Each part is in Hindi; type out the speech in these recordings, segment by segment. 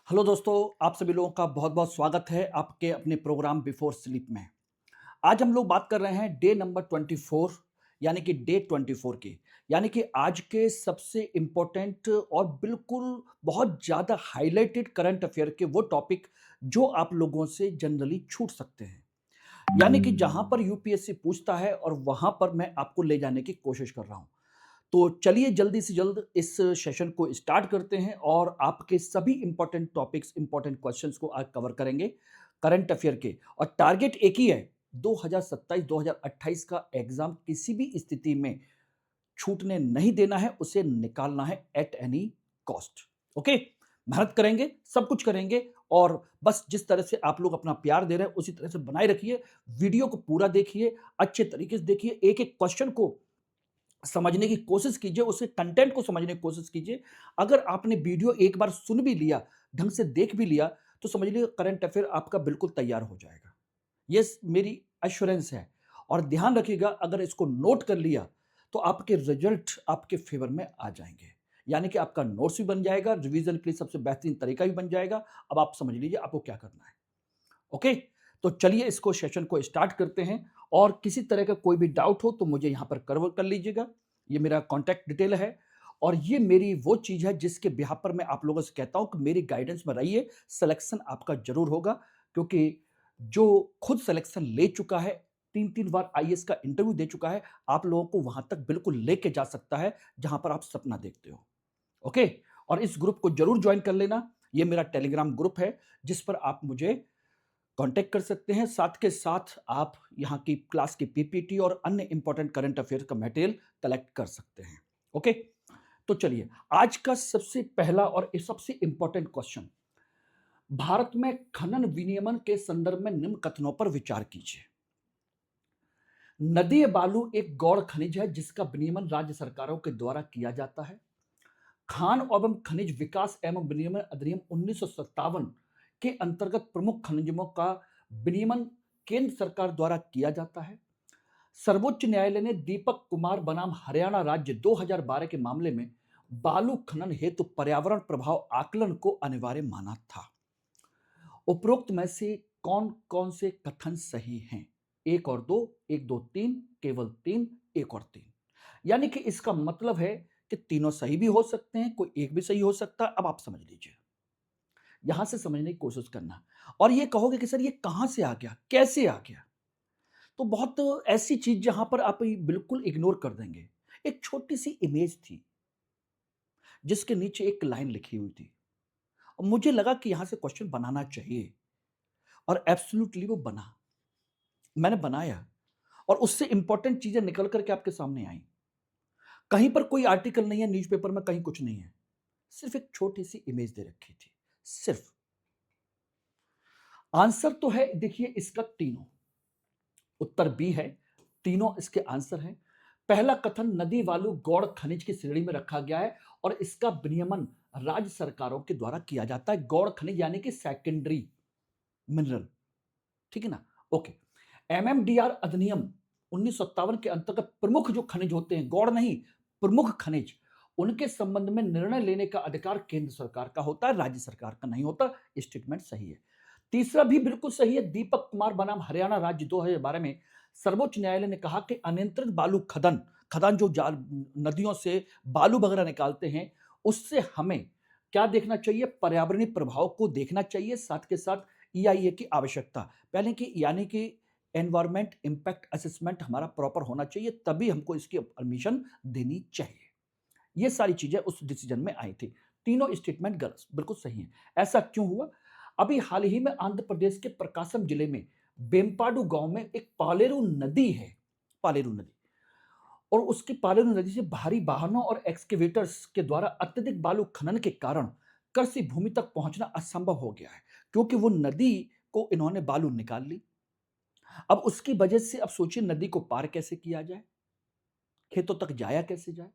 हेलो दोस्तों, आप सभी लोगों का बहुत-बहुत स्वागत है आपके अपने प्रोग्राम बिफोर स्लीप में। आज हम लोग बात कर रहे हैं डे नंबर 24 यानी कि डे 24 की। यानी कि आज के सबसे इम्पोर्टेंट और बिल्कुल बहुत ज़्यादा हाइलाइटेड करंट अफेयर के वो टॉपिक जो आप लोगों से जनरली छूट सकते हैं। यानी कि जहाँ पर यूपीएससी पूछता है और वहाँ पर मैं आपको ले जाने की कोशिश कर रहा हूँ। तो चलिए जल्दी से जल्द इस सेशन को स्टार्ट करते हैं और आपके सभी इंपॉर्टेंट टॉपिक्स, इंपॉर्टेंट क्वेश्चंस को आज कवर करेंगे करंट अफेयर के। और टारगेट एक ही है, 2027-2028 का एग्जाम किसी भी स्थिति में छूटने नहीं देना है, उसे निकालना है एट एनी कॉस्ट। ओके, मेहनत करेंगे, सब कुछ करेंगे और बस जिस तरह से आप लोग अपना प्यार दे रहे हैं उसी तरह से बनाए रखिए। वीडियो को पूरा देखिए, अच्छे तरीके से देखिए, एक एक क्वेश्चन को समझने की कोशिश कीजिए, उसके कंटेंट को समझने की कोशिश कीजिए। अगर आपने वीडियो एक बार सुन भी लिया, ढंग से देख भी लिया, तो समझ लीजिए करंट अफेयर आपका बिल्कुल तैयार हो जाएगा। ये मेरी एश्योरेंस है। और ध्यान रखिएगा, अगर इसको नोट कर लिया तो आपके रिजल्ट आपके फेवर में आ जाएंगे। यानी कि आपका नोट्स भी बन जाएगा, रिवीजन के लिए सबसे बेहतरीन तरीका भी बन जाएगा। अब आप समझ लीजिए आपको क्या करना है। ओके, तो चलिए इसको सेशन को स्टार्ट करते हैं। और किसी तरह का कोई भी डाउट हो तो मुझे यहाँ पर कवर कर लीजिएगा। ये मेरा कॉन्टैक्ट डिटेल है और ये मेरी वो चीज़ है जिसके बिहाफ पर मैं आप लोगों से कहता हूँ कि मेरी गाइडेंस में रहिए, सिलेक्शन आपका ज़रूर होगा। क्योंकि जो खुद सिलेक्शन ले चुका है, 3-3 बार आईएएस का इंटरव्यू दे चुका है, आप लोगों को वहाँ तक बिल्कुल लेके जा सकता है जहाँ पर आप सपना देखते हो। ओके, और इस ग्रुप को ज़रूर जॉइन कर लेना। ये मेरा टेलीग्राम ग्रुप है जिस पर आप मुझे कांटेक्ट कर सकते हैं। साथ के साथ आप यहाँ की क्लास की पीपीटी और अन्य इंपॉर्टेंट करंट अफेयर का मटेरियल कलेक्ट कर सकते हैं। ओके, तो चलिए आज का सबसे पहला और सबसे इंपॉर्टेंट क्वेश्चन, भारत में खनन विनियमन के संदर्भ में निम्न कथनों पर विचार कीजिए। नदी बालू एक गौण खनिज है जिसका विनियमन राज्य सरकारों के द्वारा किया जाता है। खान एवं खनिज विकास एवं विनियमन अधिनियम 1957 के अंतर्गत प्रमुख खनिजों का विनियमन केंद्र सरकार द्वारा किया जाता है। सर्वोच्च न्यायालय ने दीपक कुमार बनाम हरियाणा राज्य 2012 के मामले में बालू खनन हेतु पर्यावरण प्रभाव आकलन को अनिवार्य माना था। उपरोक्त में से कौन कौन से कथन सही हैं? एक और दो, एक दो तीन, केवल तीन, एक और तीन। यानी कि इसका मतलब है कि तीनों सही भी हो सकते हैं, कोई एक भी सही हो सकता है। अब आप समझ लीजिए, यहां से समझने की कोशिश करना। और ये कहोगे कि सर ये कहां से आ गया, कैसे आ गया? तो बहुत ऐसी चीज जहां पर आप ये बिल्कुल इग्नोर कर देंगे। एक छोटी सी इमेज थी जिसके नीचे एक लाइन लिखी हुई थी और मुझे लगा कि यहां से क्वेश्चन बनाना चाहिए और एब्सोल्युटली वो बना। मैंने बनाया और उससे इंपॉर्टेंट चीजें निकल करके आपके सामने आई। कहीं पर कोई आर्टिकल नहीं है, न्यूज़पेपर में कहीं कुछ नहीं है, सिर्फ एक छोटी सी इमेज दे रखी थी। सिर्फ आंसर तो है, देखिए इसका तीनों उत्तर बी है। तीनों इसके आंसर हैं। पहला कथन नदी वालू गौड़ खनिज की श्रेणी में रखा गया है और इसका विनियमन राज्य सरकारों के द्वारा किया जाता है। गौड़ खनिज यानी कि सेकेंडरी मिनरल, ठीक है ना? ओके, एमएमडीआर अधिनियम 1957 के अंतर्गत प्रमुख जो खनिज होते हैं, गौड़ नहीं, प्रमुख खनिज, उनके संबंध में निर्णय लेने का अधिकार केंद्र सरकार का होता है, राज्य सरकार का नहीं होता। स्टेटमेंट सही है। तीसरा भी बिल्कुल सही है। दीपक कुमार बनाम हरियाणा राज्य 2012 में सर्वोच्च न्यायालय ने कहा कि अनियंत्रित बालू खदन, खदान जो नदियों से बालू वगैरह निकालते हैं, उससे हमें क्या देखना चाहिए? पर्यावरणीय प्रभाव को देखना चाहिए, साथ के साथ ईआईए की आवश्यकता, पहले की यानी कि एनवायरमेंट इंपैक्ट असेसमेंट हमारा प्रॉपर होना चाहिए, तभी हमको इसकी परमिशन देनी चाहिए। ये सारी चीजें उस डिसीजन में आई थी। तीनों स्टेटमेंट गलत बिल्कुल सही है। ऐसा क्यों हुआ? अभी हाल ही में आंध्र प्रदेश के प्रकाशम जिले में बेम्पाडू गांव में एक पालेरू नदी है, पालेरू नदी, और उसकी पालेरू नदी से भारी वाहनों और एक्सकेवेटर्स के द्वारा अत्यधिक बालू खनन के कारण कृषि भूमि तक पहुंचना असंभव हो गया है, क्योंकि वो नदी को इन्होंने बालू निकाल ली। अब उसकी वजह से अब सोचिए नदी को पार कैसे किया जाए, खेतों तक जाया कैसे जाए।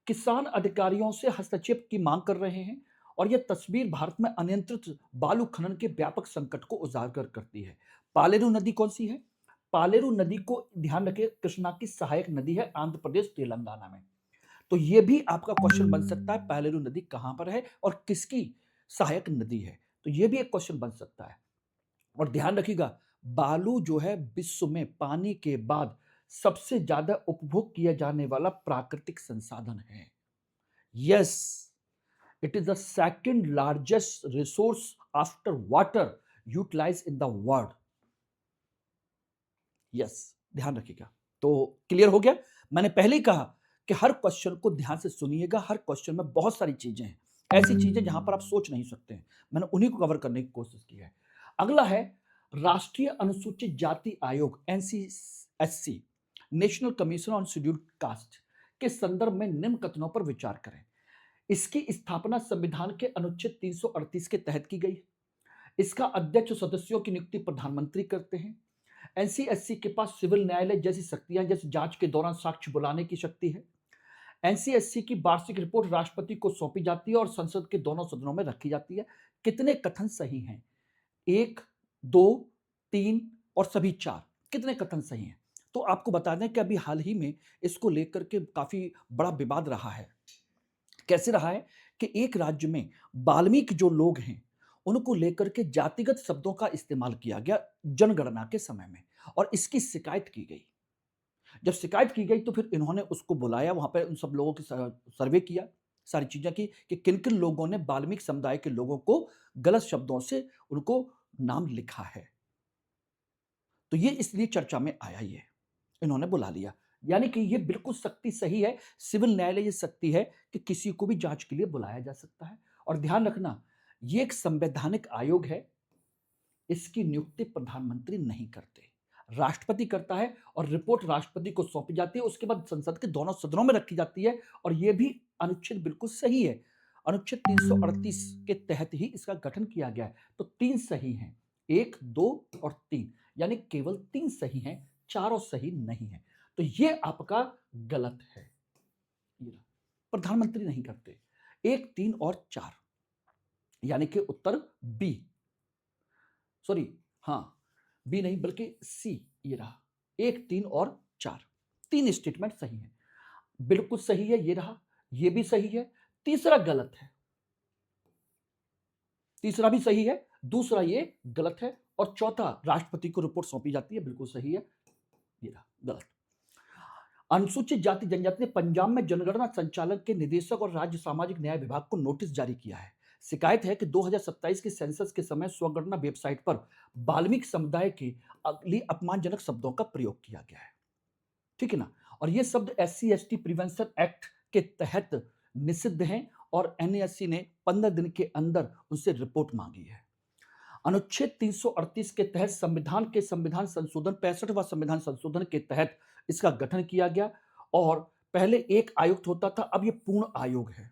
किसान अधिकारियों से हस्तक्षेप की मांग कर रहे हैं और यह तस्वीर भारत में अनियंत्रित बालू खनन के व्यापक संकट को उजागर करती है। पालेरू नदी कौन सी है? पालेरू नदी को ध्यान रखिए, कृष्णा की सहायक नदी है आंध्र प्रदेश तेलंगाना में। तो यह भी आपका क्वेश्चन बन सकता है, पालेरू नदी कहां पर है और किसकी सहायक नदी है। तो ये भी एक क्वेश्चन बन सकता है। और ध्यान रखिएगा, बालू जो है विश्व में पानी के बाद सबसे ज्यादा उपभोग किया जाने वाला प्राकृतिक संसाधन है। Yes, it is the second largest resource after water utilise in the world. Yes, ध्यान रखिएगा। तो क्लियर हो गया। मैंने पहले ही कहा कि हर क्वेश्चन को ध्यान से सुनिएगा। हर क्वेश्चन में बहुत सारी चीजें हैं, ऐसी चीजें जहां पर आप सोच नहीं सकते हैं। मैंने उन्हीं को कवर करने की कोशिश की है। अगला है राष्ट्रीय अनुसूचित जाति आयोग NCSC, national commission on scheduled caste के संदर्भ में निम्न कथनों पर विचार करें। इसकी स्थापना संविधान के अनुच्छेद 338 के तहत की गई। इसका अध्यक्ष सदस्यों की नियुक्ति प्रधानमंत्री करते हैं। एनसीएससी के पास सिविल न्यायालय जैसी शक्तियां, जैसे जांच के दौरान साक्ष्य बुलाने की शक्ति है। एनसीएससी की वार्षिक रिपोर्ट राष्ट्रपति को सौंपी जाती है और संसद के दोनों सदनों में रखी जाती है। कितने कथन सही हैं? 1, 2, 3 और सभी 4। कितने कथन सही हैं? तो आपको बता दें कि अभी हाल ही में इसको लेकर के काफी बड़ा विवाद रहा है। कैसे रहा है कि एक राज्य में वाल्मीकि जो लोग हैं उनको लेकर के जातिगत शब्दों का इस्तेमाल किया गया जनगणना के समय में, और इसकी शिकायत की गई। जब शिकायत की गई तो फिर इन्होंने उसको बुलाया, वहां पर उन सब लोगों की सर्वे किया, सारी चीजें की कि किन किन लोगों ने वाल्मीकि समुदाय के लोगों को गलत शब्दों से उनको नाम लिखा है। तो ये इसलिए चर्चा में आया, ये इन्होंने बुला लिया। यानी कि ये बिल्कुल शक्ति सही है, सिविल न्यायालय ये शक्ति है कि किसी को भी जांच के लिए बुलाया जा सकता है। और ध्यान रखना, ये एक संवैधानिक आयोग है, इसकी नियुक्ति प्रधानमंत्री नहीं करते, राष्ट्रपति करता है, और रिपोर्ट राष्ट्रपति को सौंपी जाती है। उसके बाद संसद के दोनों सदनों में रखी जाती है। और ये भी अनुच्छेद बिल्कुल सही है, अनुच्छेद 338 के तहत ही इसका गठन किया गया है। तो 3 सही हैं, 1, 2 और 3, यानी केवल 3 सही हैं, चारों सही नहीं है। तो ये आपका गलत है, प्रधानमंत्री नहीं करते। 1, 3 और 4, यानी कि उत्तर बी, सॉरी, हाँ, बी नहीं बल्कि सी ये रहा। 1, 3 और 4, 3 स्टेटमेंट सही है, बिल्कुल सही है। ये रहा, ये भी सही है। तीसरा गलत है, तीसरा भी सही है, दूसरा ये गलत है, और चौथा राष्ट्रपति को रिपोर्ट सौंपी जाती है, बिल्कुल सही है। ये रहा गलत। अनुसूचित जाति जनजाति ने पंजाब में जनगणना संचालक के निदेशक और राज्य सामाजिक न्याय विभाग को नोटिस जारी किया है। शिकायत है कि 2027 के सेंसस के समय स्वगणना वेबसाइट पर वाल्मीकि समुदाय के लिए अपमानजनक शब्दों का प्रयोग किया गया है। ठीक है ना? और ये शब्द SC/ST प्रिवेंशन एक्ट के तहत निषिद्ध हैं, और NASC ने 15 दिन के अंदर उनसे रिपोर्ट मांगी है। अनुच्छेद 338 के तहत संविधान संशोधन 65वां संविधान संशोधन के तहत इसका गठन किया गया। और पहले एक आयुक्त होता था, अब ये पूर्ण आयोग है।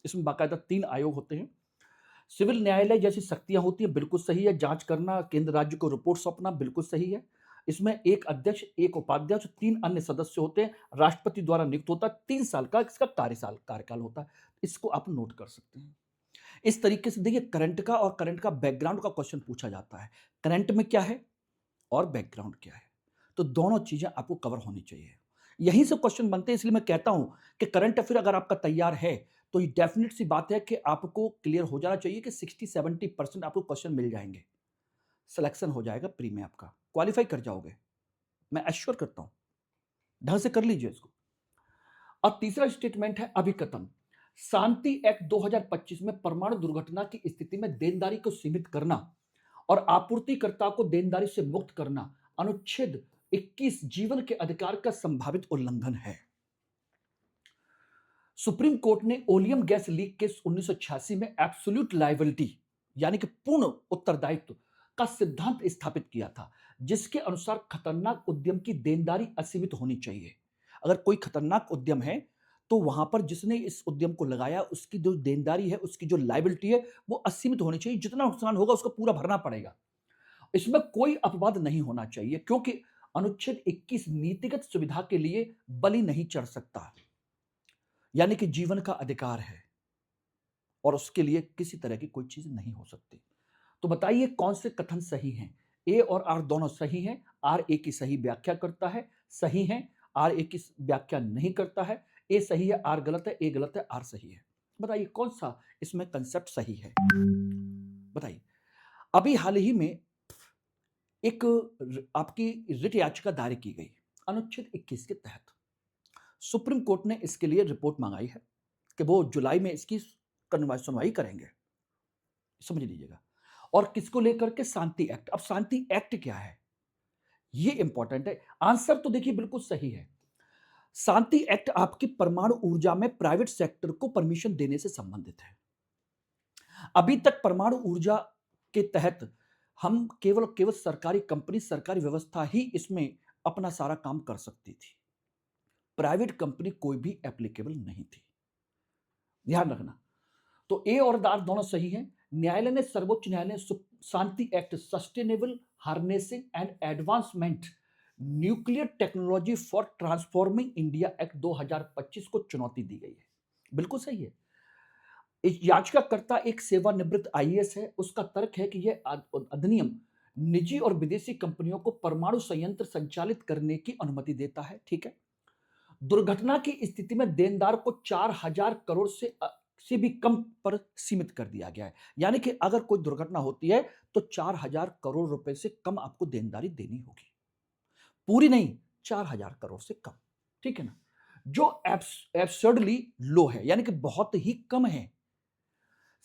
इसमें बाकायदा 3 आयोग होते हैं। सिविल न्यायालय जैसी शक्तियां होती है, बिल्कुल सही है। जांच करना, केंद्र राज्य को रिपोर्ट सौंपना, बिल्कुल सही है। इसमें एक अध्यक्ष, एक उपाध्यक्ष, 3 अन्य सदस्य होते हैं। राष्ट्रपति द्वारा नियुक्त होता है, 3 साल का इसका कार्यकाल होता है। इसको आप नोट कर सकते हैं। इस तरीके से देखिए, करंट का और करंट का बैकग्राउंड का क्वेश्चन पूछा जाता है। करंट में क्या है और बैकग्राउंड क्या है, तो दोनों चीजें आपको कवर होनी चाहिए। यहीं से क्वेश्चन बनते हैं। इसलिए मैं कहता हूं कि करंट अफेयर अगर आपका तैयार है तो ये डेफिनेट सी बात है कि आपको क्लियर हो जाना चाहिए कि 60-70% आपको क्वेश्चन मिल जाएंगे, सिलेक्शन हो जाएगा प्री में, आपका क्वालिफाई कर जाओगे, मैं एश्योर करता हूं। ढंग से कर लीजिए इसको। और तीसरा स्टेटमेंट है अभिकथन। शांति एक्ट 2025 में परमाणु दुर्घटना की स्थिति में देनदारी को सीमित करना और आपूर्तिकर्ता को देनदारी से मुक्त करना अनुच्छेद 21 जीवन के अधिकार का संभावित उल्लंघन है। सुप्रीम कोर्ट ने ओलियम गैस लीक केस 1986 में एब्सोल्यूट लायबिलिटी यानी कि पूर्ण उत्तरदायित्व का सिद्धांत स्थापित किया था, जिसके अनुसार खतरनाक उद्यम की देनदारी असीमित होनी चाहिए। अगर कोई खतरनाक उद्यम है तो वहां पर जिसने इस उद्यम को लगाया उसकी जो देनदारी है, उसकी जो लायबिलिटी है, वो असीमित होनी चाहिए। जितना नुकसान होगा उसको पूरा भरना पड़ेगा। इसमें कोई अपवाद नहीं होना चाहिए, क्योंकि अनुच्छेद 21 नीतिगत सुविधा के लिए बलि नहीं चढ़ सकता, यानी कि जीवन का अधिकार है और उसके लिए किसी तरह की कोई चीज नहीं हो सकती। तो बताइए कौन से कथन सही हैं? ए और आर दोनों सही हैं। आर ए की सही व्याख्या करता है, सही है। आर ए की व्याख्या नहीं करता है। ए सही है, आर गलत है, ए गलत है, आर सही है। बताइए कौन सा इसमें कंसेप्ट सही है? बताइए। अभी हाल ही में एक आपकी रिट याचिका दायर की गई अनुच्छेद 21 के तहत। सुप्रीम कोर्ट ने इसके लिए रिपोर्ट मंगाई है कि वो जुलाई में इसकी सुनवाई करेंगे। समझ लीजिएगा। और किसको लेकर के? शांति एक्ट। अब शांति एक्ट क्या है, ये इंपॉर्टेंट है। आंसर तो देखिए बिल्कुल सही है। शांति एक्ट आपकी परमाणु ऊर्जा में प्राइवेट सेक्टर को परमिशन देने से संबंधित है। अभी तक परमाणु ऊर्जा के तहत हम केवल सरकारी कंपनी, सरकारी व्यवस्था ही इसमें अपना सारा काम कर सकती थी। प्राइवेट कंपनी कोई भी एप्लीकेबल नहीं थी। ध्यान रखना। तो ए और आर दोनों सही हैं। न्यायालय ने, सर्वोच्च न्यायालय ने Shanti act, sustainable harnessing and advancement nuclear technology for transforming India act 2025 को चुनौती दी गई है। बिल्कुल सही है। इस याचिकाकर्ता एक सेवानिवृत्त आईएएस है। उसका तर्क है कि यह अधिनियम निजी और विदेशी कंपनियों को परमाणु संयंत्र संचालित करने की अनुमति देता है। ठीक है। दुर्घटना की स्थिति में देनदार को 4,000 करोड़ से भी कम पर सीमित कर दिया गया है। यानी कि अगर कोई दुर्घटना होती है तो 4,000 करोड़ रुपए से कम आपको देनदारी देनी होगी। पूरी नहीं, 4,000 करोड़ से कम। ठीक है ना, जो एब्सर्डली लो है, यानी कि बहुत ही कम है।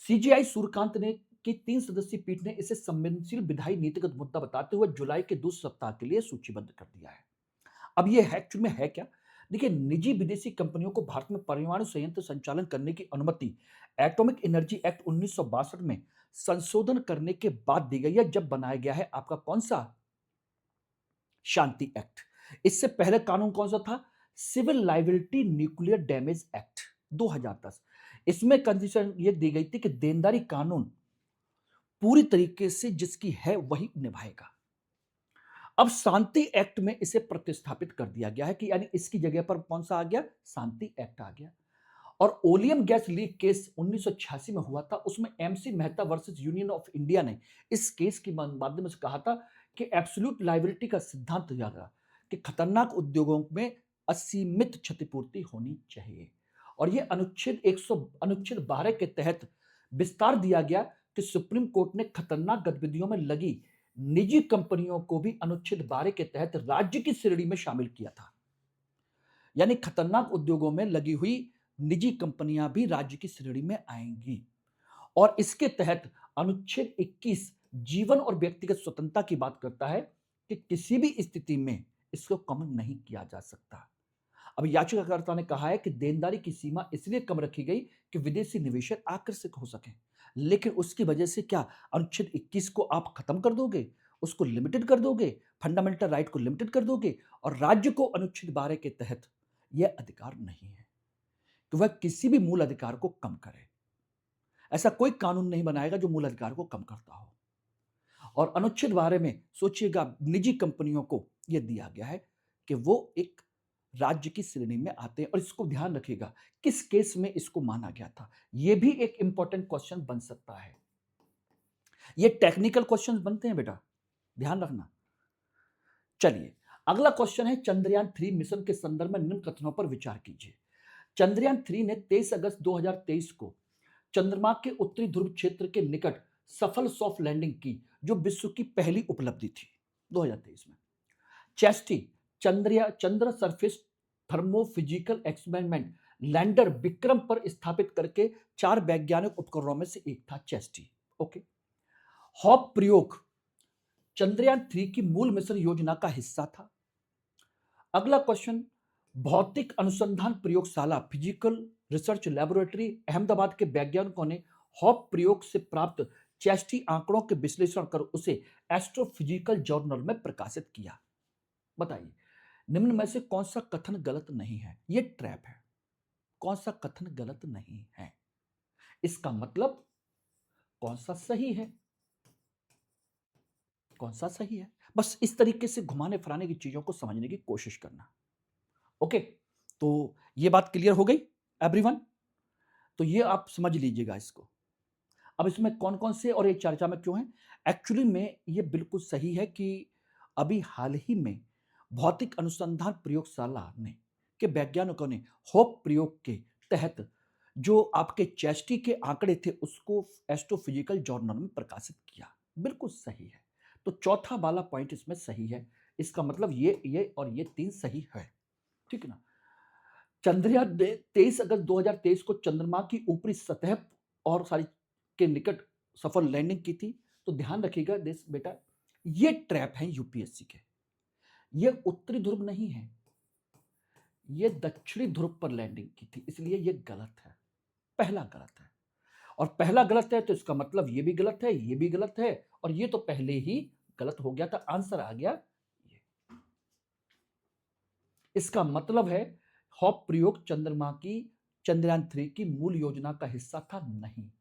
सीजीआई सूर्यकांत ने की 3 सदस्यीय पीठ ने इसे संवेदनशील विधायी नीतिगत मुद्दा बताते हुए जुलाई के दूसरे सप्ताह के लिए सूचीबद्ध कर दिया है। अब ये एक्चुअली में है क्या? देखिए, निजी विदेशी कंपनियों को भारत में परमाणु संयंत्र संचालन करने की अनुमति एटॉमिक एनर्जी एक्ट 1962 में संशोधन करने के बाद दी गई है, जब बनाया गया है आपका कौन सा? शांति एक्ट। इससे पहले कानून कौन सा था? Civil liability nuclear damage act 2010। इसमें कंडीशन ये दी गई थी कि देनदारी कानून पूरी तरीके से जिसकी है वही निभाएगा। अब शांति एक्ट में इसे प्रतिस्थापित कर दिया गया है कि यानी इसकी जगह पर कौन सा आ गया? शांति एक्ट आ गया। और ओलियम गैस लीक केस 1986 में हुआ था, उसमें MC Mehta versus union of India ने इस केस के माध्यम से कहा था कि एब्सोल्यूट लायबिलिटी का सिद्धांत दिया गया कि खतरनाक उद्योगों में असीमित क्षतिपूर्ति होनी चाहिए। और यह अनुच्छेद 12 के तहत विस्तार दिया गया कि सुप्रीम कोर्ट ने खतरनाक गतिविधियों में लगी निजी कंपनियों को भी अनुच्छेद 12 के तहत राज्य की श्रेणी में शामिल किया था। यानी खतरनाक उद्योगों में लगी हुई निजी कंपनियां भी राज्य की श्रेणी में आएंगी। और इसके तहत अनुच्छेद 21 जीवन और व्यक्तिगत स्वतंत्रता की बात करता है कि किसी भी स्थिति में इसको कम नहीं किया जा सकता। अब याचिकाकर्ता ने कहा है कि देनदारी की सीमा इसलिए कम रखी गई कि विदेशी निवेशक आकर्षित हो सके, लेकिन उसकी वजह से क्या अनुच्छेद 21 को आप खत्म कर दोगे, उसको लिमिटेड कर दोगे, फंडामेंटल राइट को लिमिटेड कर दोगे और राज्य को अनुच्छेद 12 के तहत यह अधिकार नहीं है कि वह किसी भी मूल अधिकार को कम करे। ऐसा कोई कानून नहीं बनाएगा जो मूल अधिकार को कम करता हो। और अनुच्छेद 12 में सोचिएगा, निजी कंपनियों को यह दिया गया है कि वो एक राज्य की श्रेणी में आते हैं। और इसको ध्यान रखिएगा किस केस में इसको माना गया था, यह भी एक इंपॉर्टेंट क्वेश्चन बन सकता है। ये टेक्निकल क्वेश्चंस बनते हैं बेटा, ध्यान रखना। चलिए अगला क्वेश्चन है, चंद्रयान 3 मिशन के संदर्भ में निम्न कथनों पर विचार कीजिए। चंद्रयान 3 ने 23 अगस्त 2023 को चंद्रमा के उत्तरी ध्रुव क्षेत्र के निकट सफल सॉफ्ट लैंडिंग की, जो विश्व की पहली उपलब्धि थी 2023 में। ChaSTE Chandra surface thermophysical experiment lander Vikram पर स्थापित करके 4 वैज्ञानिक उपकरणों में से एक था चेस्टी। ओके। हॉप प्रयोग चंद्रयान 3 की मूल मिशन योजना का हिस्सा था। अगला क्वेश्चन, भौतिक अनुसंधान प्रयोगशाला फिजिकल रिसर्च लैबोरेटरी अहमदाबाद के वैज्ञानिकों ने हॉप प्रयोग से प्राप्त चेस्टी आंकड़ों के विश्लेषण कर उसे एस्ट्रोफिजिकल जर्नल में प्रकाशित किया। बताइए निम्न में से कौन सा कथन गलत नहीं है? यह ट्रैप है। कौन सा कथन गलत नहीं है, इसका मतलब कौन सा सही है, कौन सा सही है। बस इस तरीके से घुमाने फिराने की चीजों को समझने की कोशिश करना। ओके, तो ये बात क्लियर हो गई एवरीवन? तो ये आप समझ लीजिएगा इसको। अब इसमें कौन कौन से और ये चर्चा में क्यों है? एक्चुअली में ये बिल्कुल सही है कि अभी हाल ही में भौतिक अनुसंधान प्रयोगशाला ने के वैज्ञानिकों ने होप प्रयोग के तहत जो आपके चेस्टी के आंकड़े थे उसको एस्ट्रोफिजिकल जर्नल में प्रकाशित किया। बिल्कुल सही है। तो चौथा वाला पॉइंट इसमें सही है। इसका मतलब ये और ये 3 सही है। ठीक है ना? चंद्रयान ने 23 अगस्त 2023 को चंद्रमा की ऊपरी सतह और सारी के निकट सफल लैंडिंग की थी। तो ध्यान रखिएगा देश बेटा, ये ट्रैप है यूपीएससी के। ये उत्तरी ध्रुव नहीं है, ये दक्षिणी ध्रुव पर लैंडिंग की थी, इसलिए ये गलत है। पहला गलत है, और पहला गलत है तो इसका मतलब ये भी गलत है, ये भी गलत है, और ये तो पहले ही गलत हो गया था। आंसर आ गया ये। इसका मतलब है हॉप प्रयोग चंद्रमा की चंद्रयान 3 की मूल योजना का हिस्सा था नहीं,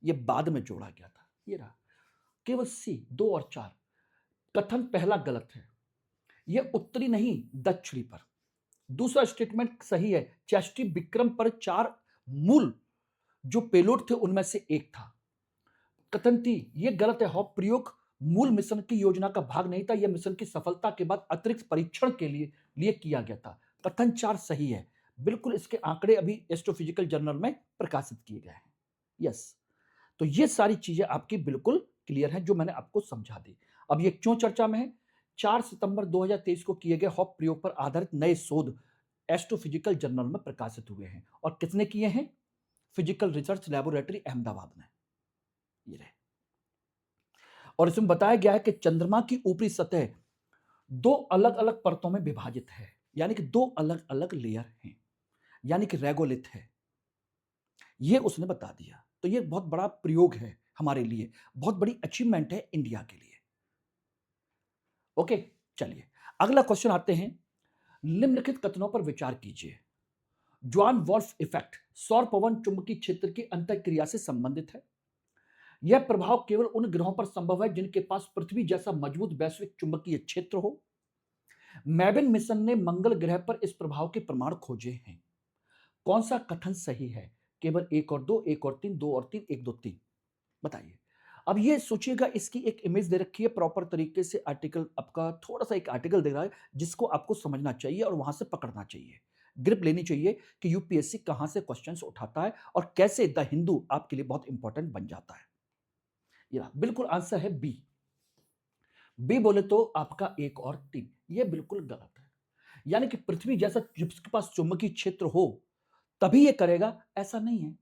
ये बाद में जोड़ा गया था। ये रहा केवल सी 2 और 4। कथन पहला गलत है, यह उत्तरी नहीं दक्षिणी पर। दूसरा स्टेटमेंट सही है, चेस्टी विक्रम पर 4 मूल जो पेलोड थे उनमें से एक था। कथन 3 यह गलत है, हॉप प्रयोग मूल मिशन की योजना का भाग नहीं था, यह मिशन की सफलता के बाद अतिरिक्त परीक्षण के लिए किया गया था। कथन 4 सही है, बिल्कुल इसके आंकड़े अभी एस्ट्रोफिजिकल जर्नल में प्रकाशित किए गए हैं। यस, तो ये सारी चीजें आपकी बिल्कुल क्लियर हैं जो मैंने आपको समझा दी। अब ये क्यों चर्चा में है? 4 सितंबर 2023 को किए गए हॉप प्रयोग पर आधारित नए शोध एस्ट्रोफिजिकल जर्नल में प्रकाशित हुए हैं। और किसने किए हैं? फिजिकल रिसर्च लैबोरेटरी अहमदाबाद ने। ये रहे, और इसमें बताया गया है कि चंद्रमा की ऊपरी सतह 2 अलग अलग परतों में विभाजित है, यानी कि 2 अलग अलग लेयर हैं, यानी कि रेगोलिथ है। ये उसने बता दिया। तो ये बहुत बड़ा प्रयोग है हमारे लिए, बहुत बड़ी अचीवमेंट है इंडिया के लिए। ओके, चलिए अगला क्वेश्चन आते हैं। निम्नलिखित कथनों पर विचार कीजिए। जॉन वॉल्फ इफेक्ट सौर पवन चुंबकीय क्षेत्र की अंतःक्रिया से संबंधित है। यह प्रभाव केवल उन ग्रहों पर संभव है जिनके पास पृथ्वी जैसा मजबूत वैश्विक चुंबकीय क्षेत्र हो। मैबिन मिशन ने मंगल ग्रह पर इस प्रभाव के प्रमाण खोजे हैं। कौन सा कथन सही है? केवल 1 और 2, 1 और 3, 2 और 3, 1 2 3। बताइए। अब ये सोचिएगा, इसकी एक इमेज दे रखी है प्रॉपर तरीके से। आर्टिकल आपका थोड़ा सा एक आर्टिकल दे रहा है जिसको आपको समझना चाहिए और वहां से पकड़ना चाहिए, ग्रिप लेनी चाहिए कि यूपीएससी कहां से क्वेश्चंस उठाता है और कैसे द हिंदू आपके लिए बहुत इंपॉर्टेंट बन जाता है। ये बिल्कुल आंसर है बी। बी बोले तो आपका 1 और 3, ये बिल्कुल गलत है। यानी कि पृथ्वी जैसा जिसके पास चुंबकीय क्षेत्र हो तभी ये करेगा, ऐसा नहीं है।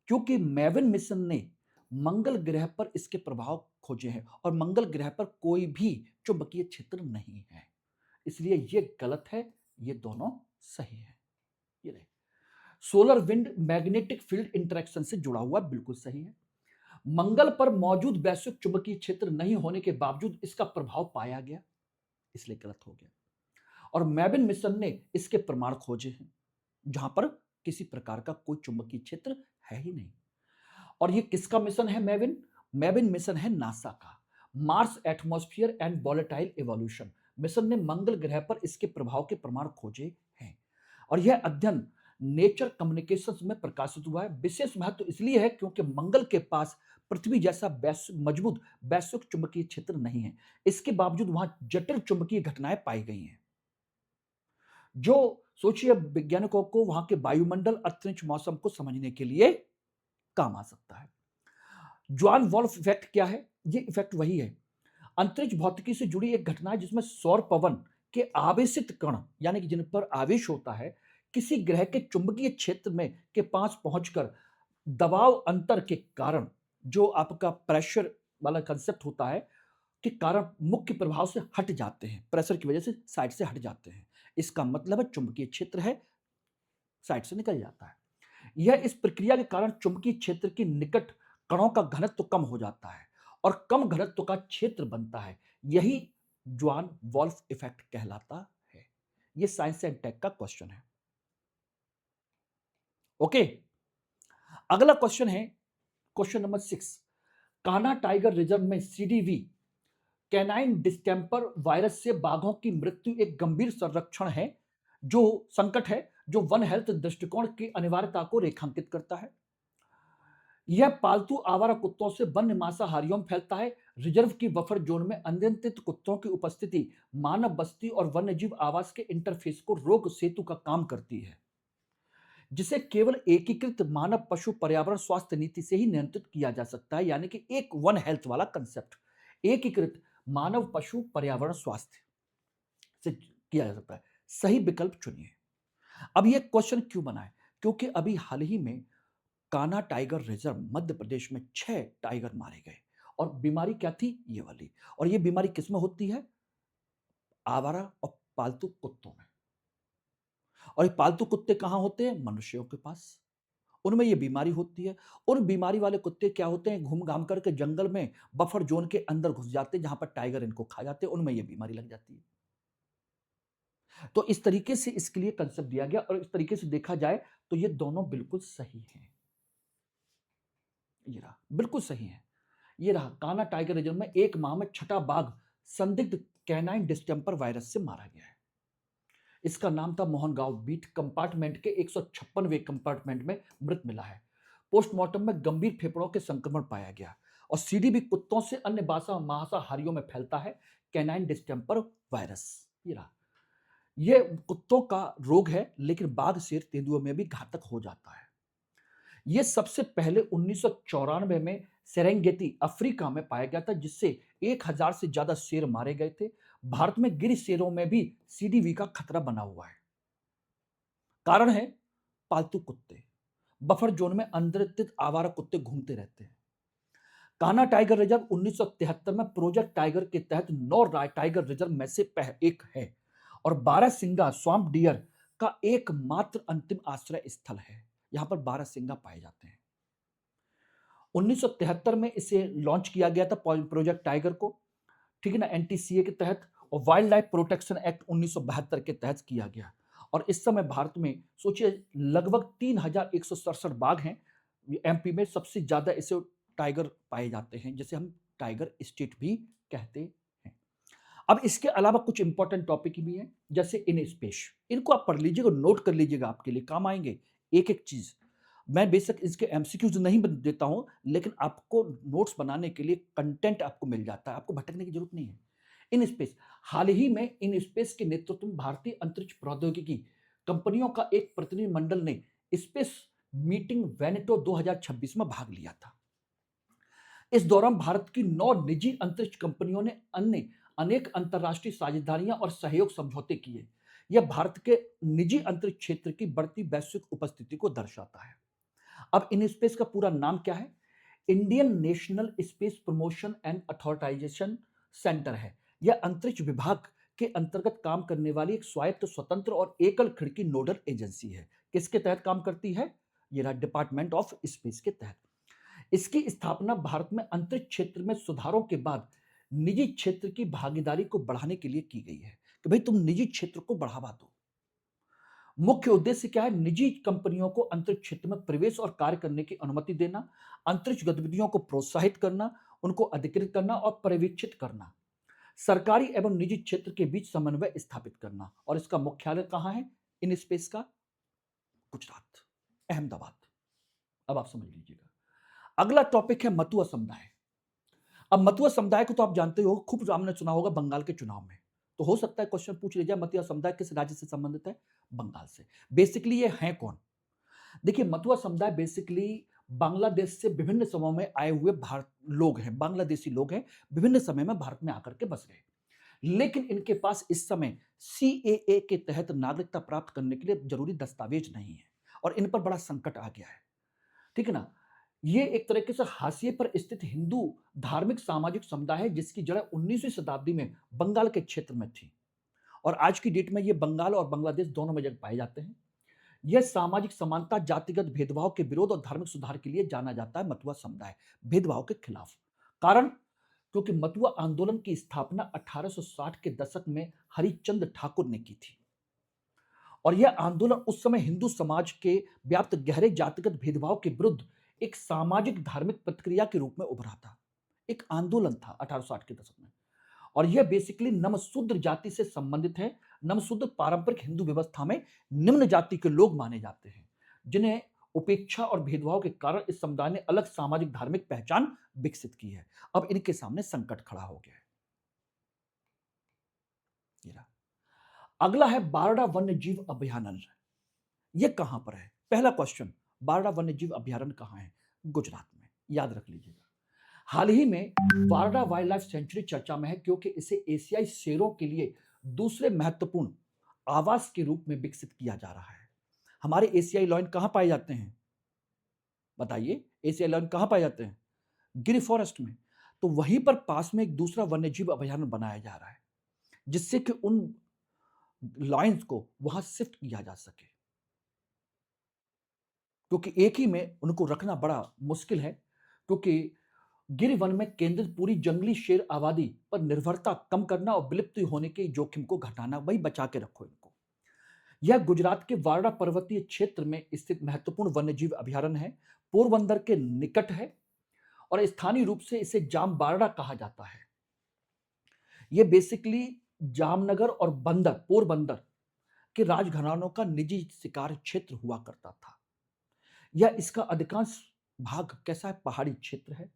क्योंकि मैविन मिशन ने मंगल ग्रह पर इसके प्रभाव खोजे हैं और मंगल ग्रह पर कोई भी चुंबकीय क्षेत्र नहीं है, इसलिए ये गलत है। ये दोनों सही है। ये रहे, solar wind magnetic field interaction से जुड़ा हुआ बिल्कुल सही है। मंगल पर मौजूद वैश्विक चुंबकीय क्षेत्र नहीं होने के बावजूद इसका प्रभाव पाया गया, इसलिए गलत हो गया। और मैविन मिशन ने इसके प्रमाण खोजे हैं जहां पर किसी प्रकार का कोई चुंबकीय क्षेत्र है ही नहीं। और ये किसका मिशन है? मैविन मैविन मिशन है नासा का। Mars atmosphere and volatile evolution mission ने मंगल ग्रह पर इसके प्रभाव के प्रमाण खोजे हैं और यह अध्ययन नेचर कम्युनिकेशंस में प्रकाशित हुआ है। विशेष महत्व इसलिए है क्योंकि मंगल के पास पृथ्वी जैसा मजबूत वैश्विक चुंबकीय क्षेत्र नहीं है, इसके बावजूद वहां जटिल चुंबकीय घटनाएं पाई गई हैं जो सोचिए वैज्ञानिकों को वहां के वायुमंडल अंतरिक्ष मौसम को समझने के लिए काम आ सकता है। जॉन वॉल्फ इफेक्ट क्या है? ये इफेक्ट वही है, अंतरिक्ष भौतिकी से जुड़ी एक घटना है जिसमें सौर पवन के आवेशित कण यानी कि जिन पर आवेश होता है किसी ग्रह के चुंबकीय क्षेत्र में के पास पहुंचकर दबाव अंतर के कारण, जो आपका प्रेशर वाला कंसेप्ट होता है, के कारण मुख्य प्रभाव से हट जाते हैं, प्रेशर की वजह से साइड से हट जाते हैं। इसका मतलब है चुंबकीय क्षेत्र है, साइड से निकल जाता है। यह इस प्रक्रिया के कारण चुंबकीय क्षेत्र के निकट कणों का घनत्व कम हो जाता है और कम घनत्व का क्षेत्र बनता है। यही जॉन वॉल्फ इफेक्ट कहलाता है। यह साइंस एंड टेक का क्वेश्चन है। ओके, अगला क्वेश्चन है question number 6। Kanha tiger reserve में सीडीवी कैनाइन डिस्टेंपर वायरस से बाघों की मृत्यु एक गंभीर संकट है जो वन हेल्थ दृष्टिकोण की अनिवार्यता को रेखांकित करता है। यह पालतू आवारा कुत्तों से वन्य मांसाहारियों में फैलता है। रिजर्व की बफर जोन में अनियंत्रित कुत्तों की उपस्थिति मानव बस्ती और वन्यजीव आवास के इंटरफेस को रोक सेतु का काम करती है। जिसे केवल एकीकृत मानव पशु पर्यावरण स्वास्थ्य नीति से ही नियंत्रित किया जा सकता है, यानी कि एक वन हेल्थ वाला कंसेप्ट, एकीकृत मानव पशु पर्यावरण स्वास्थ्य से किया जा सकता है। सही विकल्प चुनिए। अब ये क्वेश्चन क्यों बना है? क्योंकि अभी हाल ही में कान्हा टाइगर रिजर्व मध्य प्रदेश में 6 टाइगर मारे गए और बीमारी क्या थी? ये वाली। और ये बीमारी किसमें होती है? आवारा और पालतू कुत्तों में। और ये पालतू कुत्ते कहाँ होते हैं? मनुष्यों के पास। उनमें ये बीमारी होती है। उन बीमारी वाले कुत्ते क्या होते हैं? घूम-घाम करके जंगल में बफर ज़ोन के अंदर घुस जाते हैं, जहाँ पर टाइगर इनको खा जाते हैं, उनमें ये बीमारी लग जाती है। तो इस तरीके से इसके लिए कंसेप्ट दिया गया और इस तरीके से देखा जाए तो ये दोनों बिल्कुल सही हैं। ये रहा, बिल्कुल सही है। ये रहा, कान्हा टाइगर रिजर्व में 1 माह में छठा बाघ संदिग्ध कैनाइन डिस्टेंपर वायरस से मारा गया है। इसका नाम था मोहनगांव बीट कंपार्टमेंट के 156वें कंपार्टमेंट में मृत मिला है। पोस्टमार्टम में गंभीर फेफड़ों के संक्रमण पाया गया और सीडी भी कुत्तों से अन्य मांसाहारियों में फैलता है कैनाइन डिस्टेंपर वायरस। ये रहा, ये कुत्तों का रोग है, लेकिन बाघ, शेर, तेंदुओं में भी घातक हो जाता है। ये सबसे पहले 1994 में सेरेंगेटी अफ्रीका में पाया गया था, जिससे 1000 से ज्यादा शेर मारे गए थे। भारत में गिर शेरों में भी सीडीवी का खतरा बना हुआ है। कारण है पालतू कुत्ते। बफर जोन में अंतरित आवारा कुत्ते घूमते रहते हैं। कान्हा टाइगर रिजर्व 1973 में प्रोजेक्ट टाइगर के तहत 9 टाइगर रिजर्व में से एक है और 12 सिंगा स्वाम्प डियर का एकमात्र अंतिम आश्रय स्थल है। यहां पर 12 सिंगा पाए जाते हैं। 1973 में इसे लॉन्च किया गया था प्रोजेक्ट टाइगर को, ठीक है ना, एनटीसीए के तहत, और वाइल्ड लाइफ प्रोटेक्शन एक्ट 1972 के तहत किया गया। और इस समय भारत में सोचिए लगभग 3167 बाघ हैं। एमपी में सबसे ज्यादा इसे टाइगर पाए जाते हैं, जिसे हम टाइगर स्टेट भी कहते हैं। अब इसके अलावा कुछ इंपॉर्टेंट टॉपिक भी हैं, जैसे इन स्पेस। इनको आप पढ़ लीजिएगा, नोट कर लीजिएगा, आपके लिए काम आएंगे एक एक चीज। मैं बेशक इसके एमसीक्यूज नहीं देता हूं, लेकिन आपको नोट्स बनाने के लिए कंटेंट आपको मिल जाता है, आपको भटकने की जरूरत नहीं है। इन स्पेस, हाल ही में इन स्पेस के नेतृत्व में भारतीय अंतरिक्ष प्रौद्योगिकी कंपनियों का एक प्रतिनिधिमंडल ने स्पेस मीटिंग वेनेटो 2026 में भाग लिया था। इस दौरान भारत की 9 निजी अंतरिक्ष कंपनियों ने अन्य अनेक अंतरराष्ट्रीय साझेदारियां और सहयोग समझौते किए। यह भारत के निजी अंतरिक्ष क्षेत्र की बढ़ती वैश्विक उपस्थिति को दर्शाता है। अब इन स्पेस का पूरा नाम क्या है? Indian national space promotion and authorisation centre है। यह अंतरिक्ष विभाग के अंतर्गत काम करने वाली एक स्वायत्त, स्वतंत्र और एकल खिड़की नोडल एजेंसी है। किसके तहत काम करती है? ये रहा, डिपार्टमेंट ऑफ स्पेस के तहत। इसकी स्थापना भारत में अंतरिक्ष क्षेत्र में सुधारों के बाद निजी क्षेत्र की भागीदारी को बढ़ाने के लिए की गई है कि भाई तुम निजी क्षेत्र को बढ़ावा दो। मुख्य उद्देश्य क्या है? निजी कंपनियों को अंतरिक्ष क्षेत्र में प्रवेश और कार्य करने की अनुमति देना, अंतरिक्ष गतिविधियों को प्रोत्साहित करना, उनको अधिकृत करना और पर्यवेक्षित करना, सरकारी एवं निजी क्षेत्र के बीच समन्वय स्थापित करना। और इसका मुख्यालय कहां है इन स्पेस का? गुजरात, अहमदाबाद। अब आप समझ लीजिएगा। अगला टॉपिक है मतुआ समुदाय। अब मतुआ समुदाय को तो आप जानते हो, खूब आपने सुना होगा बंगाल के चुनाव में। तो हो सकता है क्वेश्चन पूछ लीजिए, मतुआ समुदाय किस राज्य से संबंधित है? बंगाल से। बेसिकली ये है कौन? देखिए, मतुआ समुदाय बेसिकली बांग्लादेश से विभिन्न समयों में आए हुए भारत लोग हैं, बांग्लादेशी लोग हैं, विभिन्न समय में भारत में आकर के बस गए। लेकिन इनके पास इस समय सीएए के तहत नागरिकता प्राप्त करने के लिए जरूरी दस्तावेज नहीं है और इन पर बड़ा संकट आ गया है, ठीक है ना। ये एक तरीके से हाशिए पर स्थित हिंदू धार्मिक सामाजिक समुदाय है, जिसकी जड़ 19वीं शताब्दी में बंगाल के क्षेत्र में थी और आज की डेट में ये बंगाल और बांग्लादेश दोनों में जगह पाए जाते हैं। यह सामाजिक समानता, जातिगत भेदभाव के विरोध और धार्मिक सुधार के लिए जाना जाता है मतुआ समुदाय, भेदभाव के खिलाफ। कारण, क्योंकि मतुआ आंदोलन की स्थापना 1860 के दशक में हरिचंद ठाकुर ने की थी और यह आंदोलन उस समय हिंदू समाज के व्याप्त गहरे जातिगत भेदभाव के विरुद्ध एक सामाजिक धार्मिक प्रतिक्रिया के रूप में उभरा था। एक आंदोलन था 1860 के दशक में और यह बेसिकली नमशूद्र जाति से संबंधित है। नमशूद्र पारंपरिक हिंदू व्यवस्था में निम्न जाति के लोग माने जाते हैं, जिन्हें उपेक्षा और भेदभाव के कारण इस समुदाय ने अलग सामाजिक धार्मिक पहचान विकसित की है। अब इनके सामने संकट खड़ा हो गया है। अगला है बारडा वन्य जीव अभयारण्य। यह कहां पर है? पहला क्वेश्चन, बारडा वन्यजीव अभयारण्य कहाँ है? गुजरात में, याद रख लीजिएगा। हाल ही में बारडा वाइल्ड लाइफ सेंचुरी चर्चा में है क्योंकि इसे एशियाई शेरों के लिए दूसरे महत्वपूर्ण आवास के रूप में विकसित किया जा रहा है। हमारे एशियाई लॉयन कहां पाए जाते हैं? बताइए, एशियाई लॉयन कहां पाए जाते हैं? गिर फॉरेस्ट में। तो वहीं पर पास में एक दूसरा वन्यजीव अभयारण्य बनाया जा रहा है जिससे कि उन लॉयंस को वहां शिफ्ट किया जा सके, क्योंकि एक ही में उनको रखना बड़ा मुश्किल है, क्योंकि गिर वन में केंद्रित पूरी जंगली शेर आबादी पर निर्भरता कम करना और विलुप्त होने के जोखिम को घटाना, वही बचा के रखो इनको। यह गुजरात के वारडा पर्वतीय क्षेत्र में स्थित महत्वपूर्ण वन्यजीव अभयारण्य है, पोरबंदर के निकट है और स्थानीय रूप से इसे जाम बारडा कहा जाता है। यह बेसिकली जामनगर और बंदर, पोरबंदर के राजघरानों का निजी शिकार क्षेत्र हुआ करता था। यह इसका अधिकांश भाग कैसा है? पहाड़ी क्षेत्र है।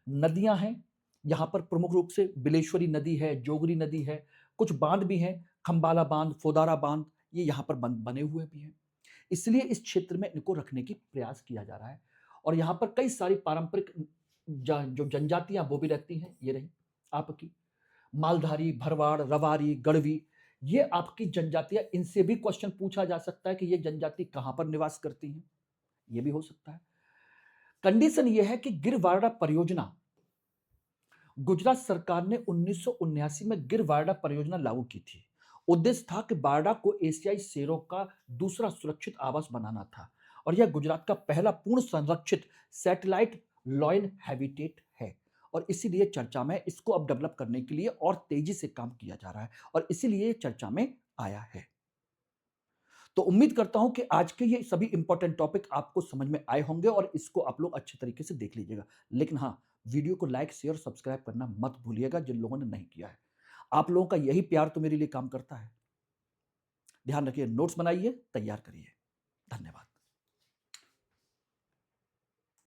नदियां हैं यहां पर, प्रमुख रूप से बिलेश्वरी नदी है, जोगरी नदी है, कुछ बांध भी हैं, खंबाला बांध, फोदारा बांध, ये यहां पर बने हुए भी हैं। इसलिए इस क्षेत्र में इनको रखने की प्रयास किया जा रहा है और यहां पर कई सारी पारंपरिक जो जनजातियां वो भी रहती हैं। ये रही आपकी मालधारी, भरवाड़, रवारी, गढ़वी, ये आपकी जनजातियां। इनसे भी क्वेश्चन पूछा जा सकता है कि ये जनजाति कहां पर निवास करती हैं, ये भी हो सकता है। कंडीशन ये है कि गिरवारडा परियोजना, गुजरात सरकार ने 1979 में गिरवारडा परियोजना लागू की थी। उद्देश्य था कि बारडा को एशियाई शेरों का दूसरा सुरक्षित आवास बनाना था और यह गुजरात का पहला पूर्ण संरक्षित सैटेलाइट लॉयन हैबिटेट है और इसीलिए चर्चा में, इसको अब डेवलप करने के लिए और तेजी से काम किया जा रहा है और इसीलिए चर्चा में आया है। तो उम्मीद करता हूं कि आज के ये सभी इंपॉर्टेंट टॉपिक आपको समझ में आए होंगे और इसको आप लोग अच्छे तरीके से देख लीजिएगा। लेकिन हाँ, वीडियो को लाइक, शेयर, सब्सक्राइब करना मत भूलिएगा जिन लोगों ने नहीं किया है। आप लोगों का यही प्यार तो मेरे लिए काम करता है। ध्यान रखिए, नोट्स बनाइए, तैयार करिए। धन्यवाद।